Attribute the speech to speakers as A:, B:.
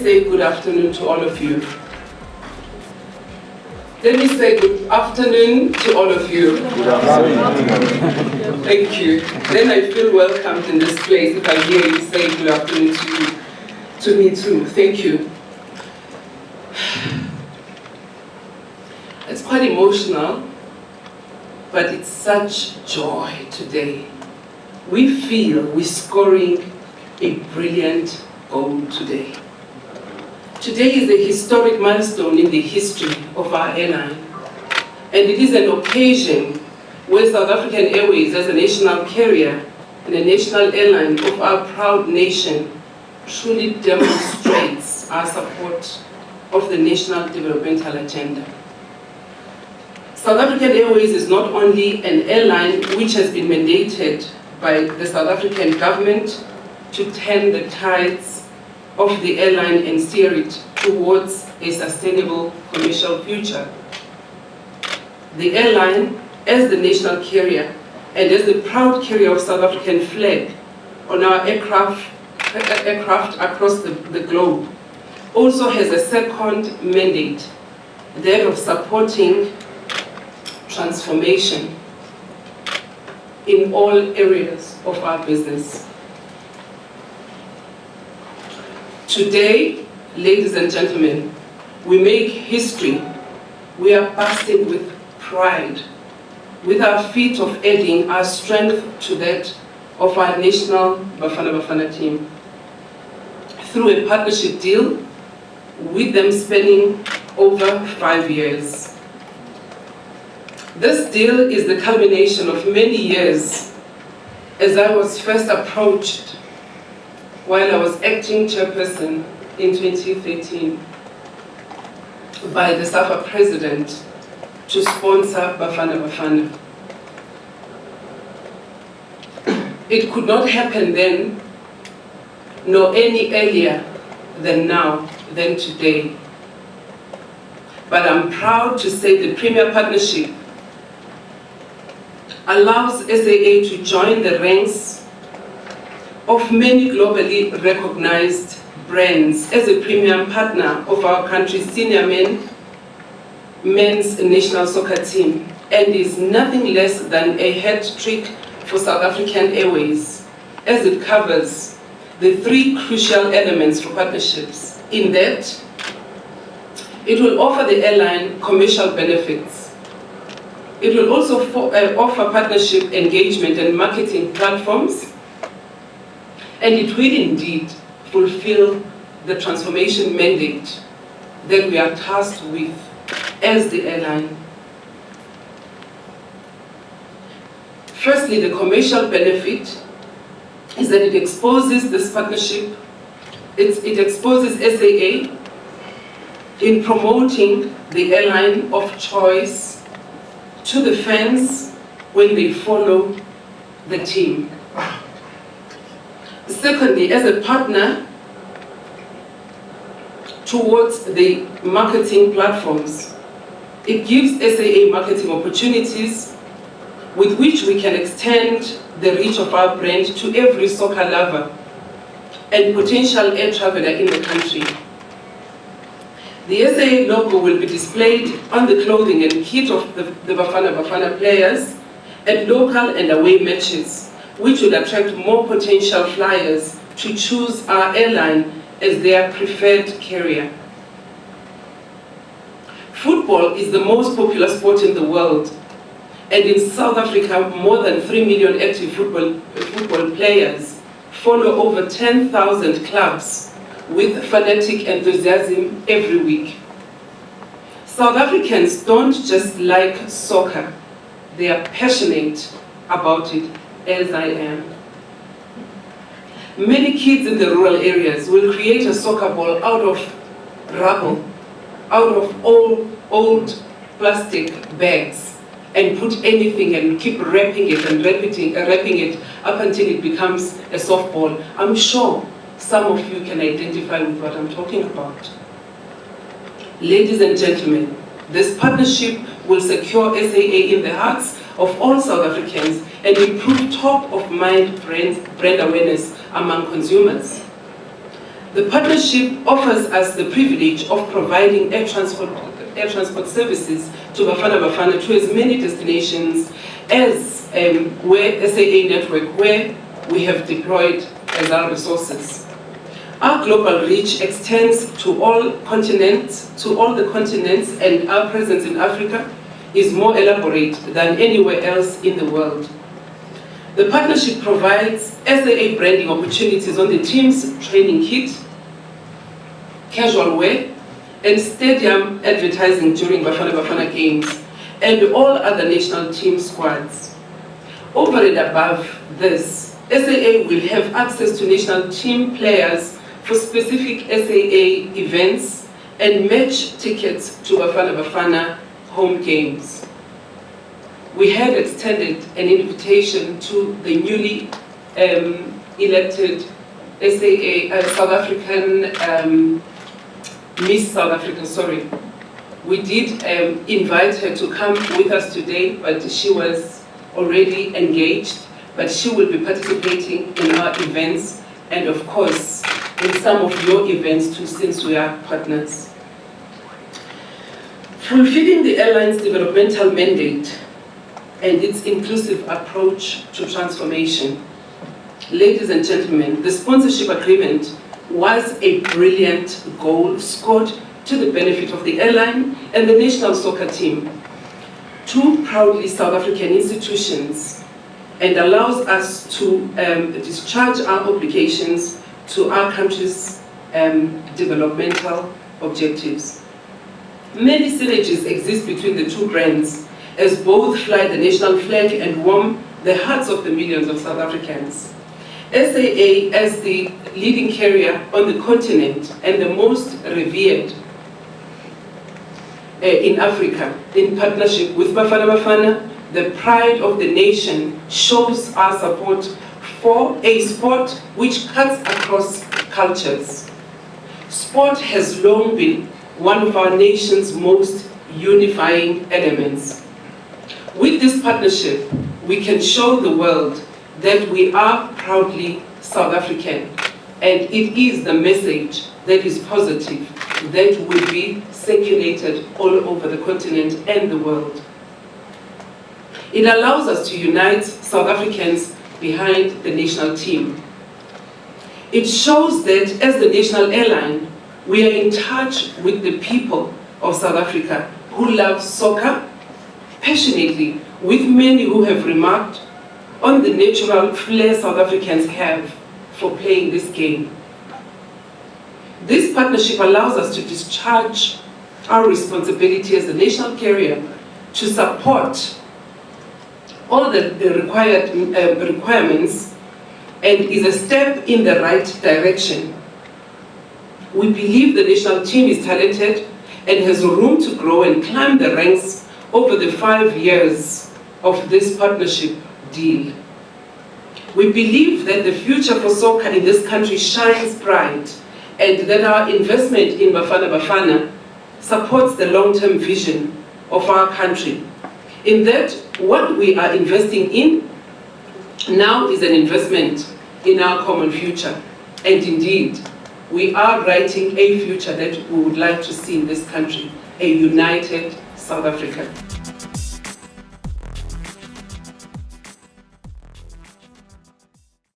A: say good afternoon to all of you. Let me say good afternoon to all of you.
B: Good afternoon.
A: Thank you. Then I feel welcomed in this place if I hear you say good afternoon to me too. Thank you. It's quite emotional, but it's such joy today. We feel we're scoring a brilliant goal today. Today is a historic milestone in the history of our airline, and it is an occasion where South African Airways, as a national carrier and a national airline of our proud nation, truly demonstrates our support of the national developmental agenda. South African Airways is not only an airline which has been mandated by the South African government to turn the tides of the airline and steer it towards a sustainable commercial future. The airline, as the national carrier and as the proud carrier of South African flag on our aircraft across the globe, also has a second mandate, that of supporting transformation in all areas of our business. Today, ladies and gentlemen, we make history. We are bursting with pride, with our feat of adding our strength to that of our national Bafana Bafana team through a partnership deal with them spanning over 5 years. This deal is the culmination of many years, as I was first approached while I was acting chairperson in 2013 by the SAA president to sponsor Bafana Bafana. It could not happen then, nor any earlier than now, than today. But I'm proud to say the Premier Partnership allows SAA to join the ranks of many globally recognized brands as a premium partner of our country's senior men's national soccer team, and is nothing less than a hat trick for South African Airways, as it covers the three crucial elements for partnerships, in that it will offer the airline commercial benefits. It will also offer partnership engagement and marketing platforms, and it will indeed fulfill the transformation mandate that we are tasked with as the airline. Firstly, the commercial benefit is that it exposes this partnership, it exposes SAA in promoting the airline of choice to the fans when they follow the team. Secondly, as a partner towards the marketing platforms, it gives SAA marketing opportunities with which we can extend the reach of our brand to every soccer lover and potential air traveler in the country. The SAA logo will be displayed on the clothing and kit of the Bafana Bafana players at local and away matches, which will attract more potential flyers to choose our airline as their preferred carrier. Football is the most popular sport in the world, and in South Africa, more than 3 million active football players follow over 10,000 clubs with fanatic enthusiasm every week. South Africans don't just like soccer, they are passionate about it, as I am. Many kids in the rural areas will create a soccer ball out of rubble, out of old plastic bags, and put anything and keep wrapping it and wrapping it up until it becomes a softball. I'm sure some of you can identify with what I'm talking about. Ladies and gentlemen, this partnership will secure SAA in the hearts of all South Africans and improve top-of-mind brand awareness among consumers. The partnership offers us the privilege of providing air transport services to Bafana Bafana to as many destinations as where SAA network, where we have deployed as our resources. Our global reach extends to all the continents, and our presence in Africa is more elaborate than anywhere else in the world. The partnership provides SAA branding opportunities on the team's training kit, casual wear, and stadium advertising during Bafana Bafana games, and all other national team squads. Over and above this, SAA will have access to national team players for specific SAA events and match tickets to Bafana Bafana home games. We had extended an invitation to the newly elected SAA South African Miss South Africa, sorry. We did invite her to come with us today, but she was already engaged, but she will be participating in our events and of course in some of your events too, since we are partners. Fulfilling the airline's developmental mandate and its inclusive approach to transformation. Ladies and gentlemen, the sponsorship agreement was a brilliant goal scored to the benefit of the airline and the national soccer team, two proudly South African institutions, and allows us to discharge our obligations to our country's developmental objectives. Many synergies exist between the two brands, as both fly the national flag and warm the hearts of the millions of South Africans. SAA, as the leading carrier on the continent and the most revered in Africa, in partnership with Bafana Bafana, the pride of the nation, shows our support for a sport which cuts across cultures. Sport has long been one of our nation's most unifying elements. With this partnership, we can show the world that we are proudly South African, and it is the message that is positive that will be circulated all over the continent and the world. It allows us to unite South Africans behind the national team. It shows that as the national airline, we are in touch with the people of South Africa who love soccer passionately, with many who have remarked on the natural flair South Africans have for playing this game. This partnership allows us to discharge our responsibility as a national carrier to support all the requirements and is a step in the right direction. We believe the national team is talented and has room to grow and climb the ranks over the 5 years of this partnership deal. We believe that the future for soccer in this country shines bright, and that our investment in Bafana Bafana supports the long-term vision of our country. In that, what we are investing in now is an investment in our common future. And indeed, we are writing a future that we would like to see in this country, a united South Africa.